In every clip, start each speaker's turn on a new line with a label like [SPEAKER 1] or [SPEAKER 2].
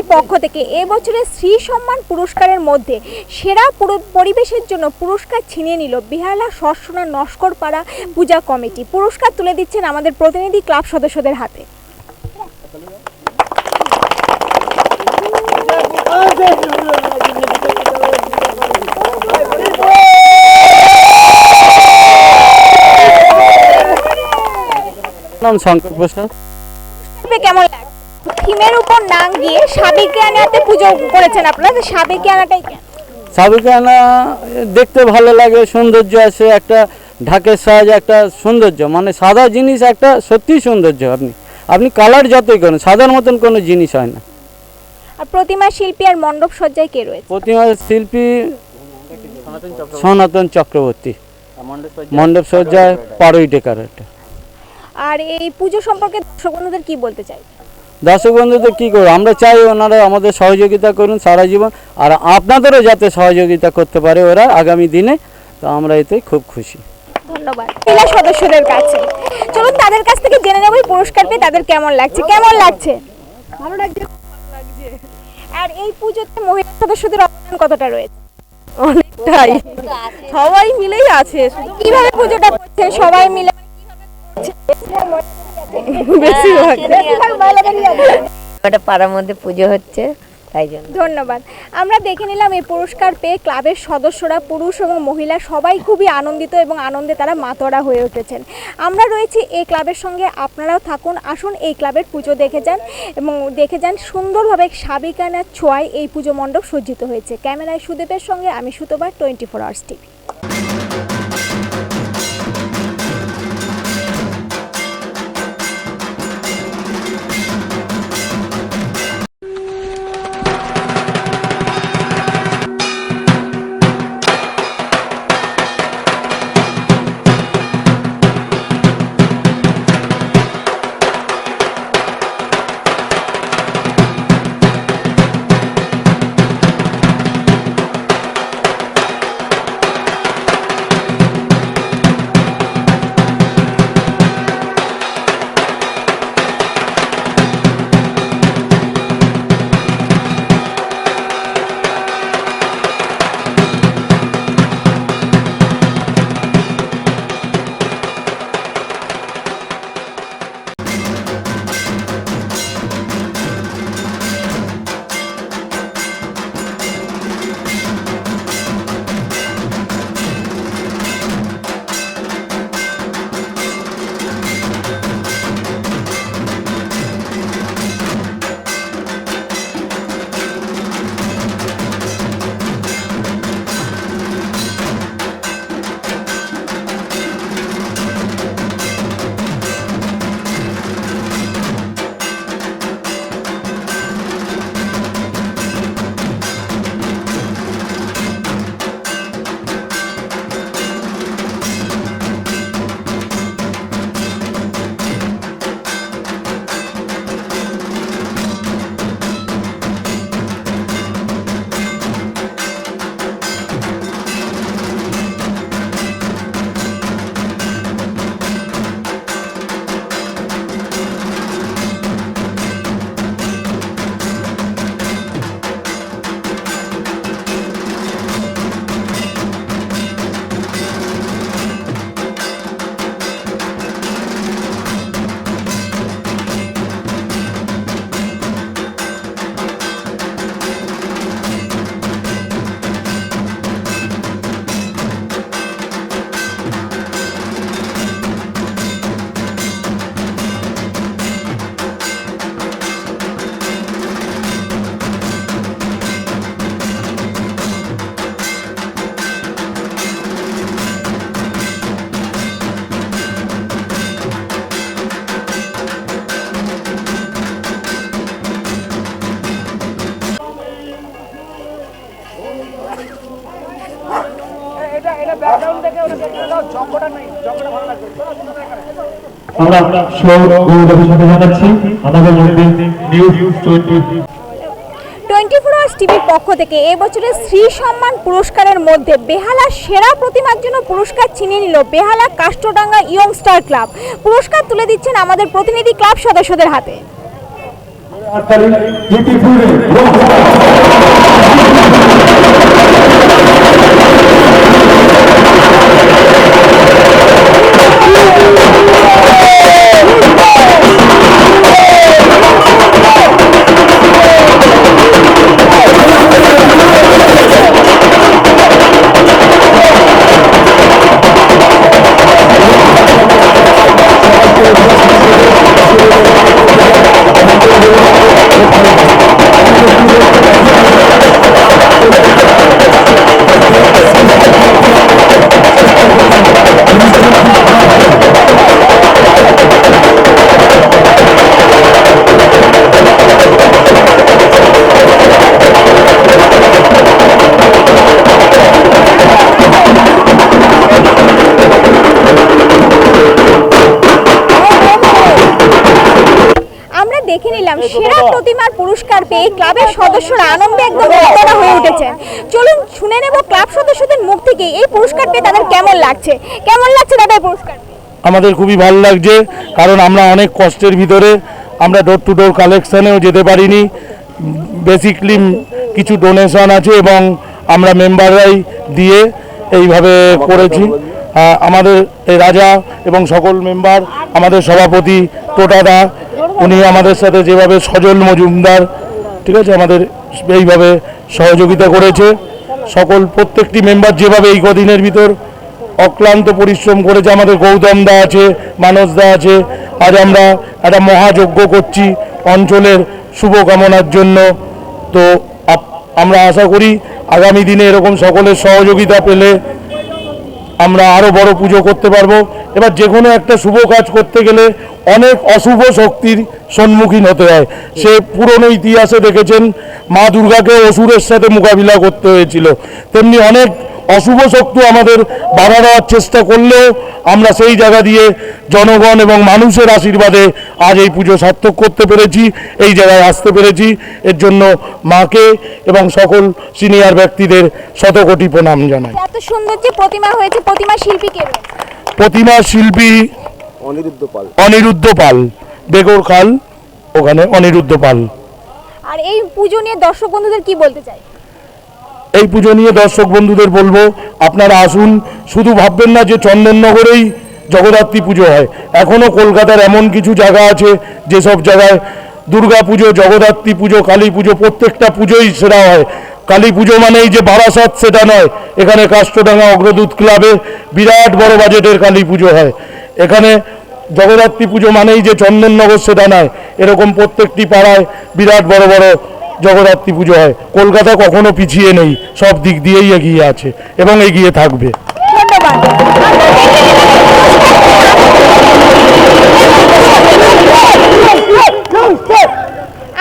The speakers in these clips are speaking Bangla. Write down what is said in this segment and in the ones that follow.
[SPEAKER 1] টিভির পক্ষ থেকে এবছরের শ্রী সম্মান পুরস্কারের মধ্যে সেরা পরিবেশের জন্য পুরস্কার ছিনিয়ে নিল বেহালা সরসোনা নস্করপাড়া পূজা কমিটি। পুরস্কার তুলে দিচ্ছেন আমাদের প্রতিনিধি ক্লাব সদস্যদের হাতে।
[SPEAKER 2] নাম শঙ্কর প্রসাদ।
[SPEAKER 1] কেমন লাগে? থিমের উপর নাম গিয়ে সাবেকিয়ানাতে পুজো করেছেন আপনারা, সাবেকিয়ানাটাই কেন?
[SPEAKER 2] সাবেকিয়ানা দেখতে ভালো লাগে, সৌন্দর্য আছে, একটা ঢাকের সাজ, একটা সৌন্দর্য, মানে সাদা জিনিস একটা সত্যি সৌন্দর্য। আপনি কালার যতই করেন সাদার মতন কোনো জিনিস হয় না।
[SPEAKER 1] আর প্রতিমা শিল্পী আর মণ্ডপ সজ্জায় কে রয়েছে?
[SPEAKER 2] প্রতিমা শিল্পী সনাতন চক্রবর্তী, মণ্ডপ সজ্জায় পারুই টেকার।
[SPEAKER 1] আর এই পুজো সম্পর্কে দর্শক বন্ধুদের কি বলতে চাই?
[SPEAKER 2] দর্শক বন্ধুদের কী করবো, আমরা চাই ওনারা আমাদের সহযোগিতা করুন সারা জীবন, আর আপনাদেরও যাতে সহযোগিতা করতে পারে ওরা আগামী দিনে, তো আমরা এতে খুব খুশি।
[SPEAKER 1] ধন্যবাদ মহিলা সদস্যদের কাছে। চলুন তাদের কাছ থেকে জেনে নেব পুরস্কার পেয়ে তাদের কেমন লাগছে। কেমন লাগছে? ভালো লাগছে। আর এই পুজোতে মহিলা সদস্যদের অবদান কতটা রয়েছে?
[SPEAKER 3] অনেকটাই, সবাই মিলেই আছে।
[SPEAKER 1] কিভাবে পুজোটা করছে সবাই মিলে?
[SPEAKER 3] পাড়ার মধ্যে পুজো হচ্ছে, তাই জন্য।
[SPEAKER 1] ধন্যবাদ। আমরা দেখে নিলাম এই পুরস্কার পেয়ে ক্লাবের সদস্যরা পুরুষ এবং মহিলা সবাই খুবই আনন্দিত এবং আনন্দে তারা মাতোয়ারা হয়ে উঠেছেন। আমরা রয়েছি এই ক্লাবের সঙ্গে, আপনারাও থাকুন, আসুন এই ক্লাবের পুজো দেখে যান এবং দেখে যান সুন্দরভাবে সাবেকিয়ানার ছোঁয়ায় এই পুজো মণ্ডপ সজ্জিত হয়েছে। ক্যামেরায় সুদীপের সঙ্গে আমি সুতোবা, 24 আওয়ার্স টিভি।
[SPEAKER 4] আমরা গৌরবের সাথে জানাচ্ছি আমাদের মধ্যে নিউজ
[SPEAKER 1] 24 আওয়ার্স টিভির পক্ষ থেকে এবছরের শ্রী সম্মান পুরস্কারের মধ্যে বেহালা সেরা প্রতিমার জন্য পুরস্কার ছিনিয়ে নিল বেহালা কাষ্টডাঙ্গা ইয়ং স্টার ক্লাব। পুরস্কার তুলে দিচ্ছেন আমাদের প্রতিনিধি ক্লাব সদস্যদের হাতে। দেখে নিলাম সেরা প্রতিমার পুরস্কার পেয়ে ক্লাবের সদস্যরা আনন্দে একদম মাতোয়ারা হয়ে উঠেছেন। চলুন শুনে নেব ক্লাব সদস্যদের মুখ থেকে এই পুরস্কার পেয়ে তাদের কেমন লাগছে। কেমন লাগছে দাদা এই পুরস্কার পেয়ে?
[SPEAKER 5] আমাদের খুবই ভালো লাগছে, কারণ আমরা অনেক কষ্টের ভিতরে আমরা ডোর টু ডোর কালেকশানেও যেতে পারিনি। বেসিকলি কিছু ডোনেশন আছে এবং আমরা মেম্বাররাই দিয়ে এইভাবে করেছি। আমাদের এই রাজা এবং সকল মেম্বার, আমাদের সভাপতি টোটাদা, উনি আমাদের সাথে যেভাবে সজল মজুমদার, ঠিক আছে, আমাদের এইভাবে সহযোগিতা করেছে। সকল প্রত্যেকটি মেম্বার যেভাবে এই কদিনের ভিতর অক্লান্ত পরিশ্রম করেছে। আমাদের গৌতম দা আছে, মানস দা আছে। আজ আমরা একটা মহাযজ্ঞ করছি অঞ্চলের শুভকামনার জন্য। তো আমরা আশা করি আগামী দিনে এরকম সকলের সহযোগিতা পেলে আমরা আরও বড় পুজো করতে পারবো। এবার যে কোনো একটা শুভ কাজ করতে গেলে অনেক অশুভ শক্তির সম্মুখীন হতে হয়। সে পুরনো ইতিহাসে দেখেছেন মা দুর্গাকে অসুরের সাথে মোকাবিলা করতে হয়েছিল, তেমনি অনেক অশুভ শক্তি আমাদের বাধা দেওয়ার চেষ্টা করলেও আমরা সেই জায়গা দিয়ে জনগণ এবং মানুষের আশীর্বাদে আজ এই পুজো সার্থক করতে পেরেছি, এই জায়গায় আসতে পেরেছি। এর জন্য মাকে এবং সকল সিনিয়র ব্যক্তিদের শতকোটি প্রণাম জানাই।
[SPEAKER 1] এত সুন্দর যে প্রতিমা হয়েছে, প্রতিমা শিল্পী কে রয়েছে?
[SPEAKER 5] প্রতিমা শিল্পী অনিরুদ্ধ পাল, বেগরখাল, ওখানে অনিরুদ্ধ পাল।
[SPEAKER 1] আর এই পুজো নিয়ে দর্শক বন্ধুদের কি বলতে চাই?
[SPEAKER 5] এই পুজো নিয়ে দর্শক বন্ধুদের বলবো, আপনারা আসুন। শুধু ভাববেন না যে চন্দননগরেই জগদ্ধাত্রী পুজো হয়, এখনও কলকাতার এমন কিছু জায়গা আছে যেসব জায়গায় দুর্গা পুজো, জগদ্ধাত্রী পুজো, কালী পুজো, প্রত্যেকটা পুজোই সেরা হয়। কালী পুজো মানেই যে বারাসাত সেটা নয়, এখানে কাষ্টডাঙ্গা অগ্রদূত ক্লাবে বিরাট বড় বাজেটের কালী পুজো হয়। এখানে জগদ্ধাত্রী পুজো মানেই যে চন্দননগর সেটা নয়, এরকম প্রত্যেকটি পাড়ায় বিরাট বড় বড় জগদ্ধাত্রী পুজো হয়। কলকাতা কখনো পিছিয়ে নেই, সব দিক দিয়েই এগিয়ে আছে এবং এগিয়ে থাকবে।
[SPEAKER 1] ধন্যবাদ।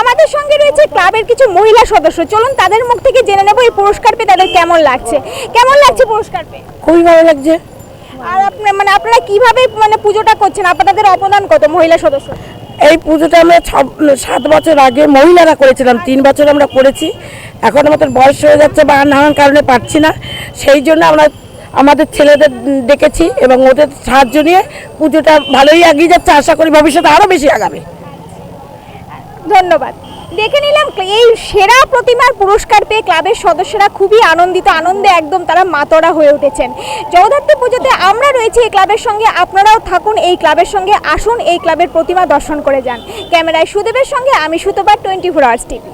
[SPEAKER 1] আমাদের সঙ্গে রয়েছে ক্লাবের কিছু মহিলা সদস্য। চলুন তাদের মুখ থেকে জেনে নেব এই পুরস্কার পেয়ে তাদের কেমন লাগছে। কেমন লাগছে পুরস্কার পেয়ে?
[SPEAKER 6] খুবই ভালো লাগছে।
[SPEAKER 1] আর আপনারা কিভাবে পুজোটা করছেন? আপনাদের অবদান কত মহিলা সদস্য?
[SPEAKER 6] এই পুজোটা আমরা 7 বছর আগে মহিলারা করেছিলাম, 3 বছর আমরা করেছি। এখন আমাদের বয়স হয়ে যাচ্ছে বা নানান কারণে পারছি না, সেই জন্য আমরা আমাদের ছেলেদের ডেকেছি এবং ওদের সাহায্য নিয়ে পুজোটা ভালোই এগিয়ে যাচ্ছে। আশা করি ভবিষ্যতে আরও বেশি আগাবে।
[SPEAKER 1] ধন্যবাদ। দেখে নিলাম এই সেরা প্রতিমার পুরস্কার পেয়ে ক্লাবের সদস্যরা খুবই আনন্দিত, আনন্দে একদম তারা মাতোয়ারা হয়ে উঠেছেন। জগদ্ধাত্রী পুজোতে আমরা রয়েছি এই ক্লাবের সঙ্গে, আপনারাও থাকুন এই ক্লাবের সঙ্গে, আসুন এই ক্লাবের প্রতিমা দর্শন করে যান। ক্যামেরায় সুদেবের সঙ্গে আমি সুতপা, 24 আওয়ার্স টিভি।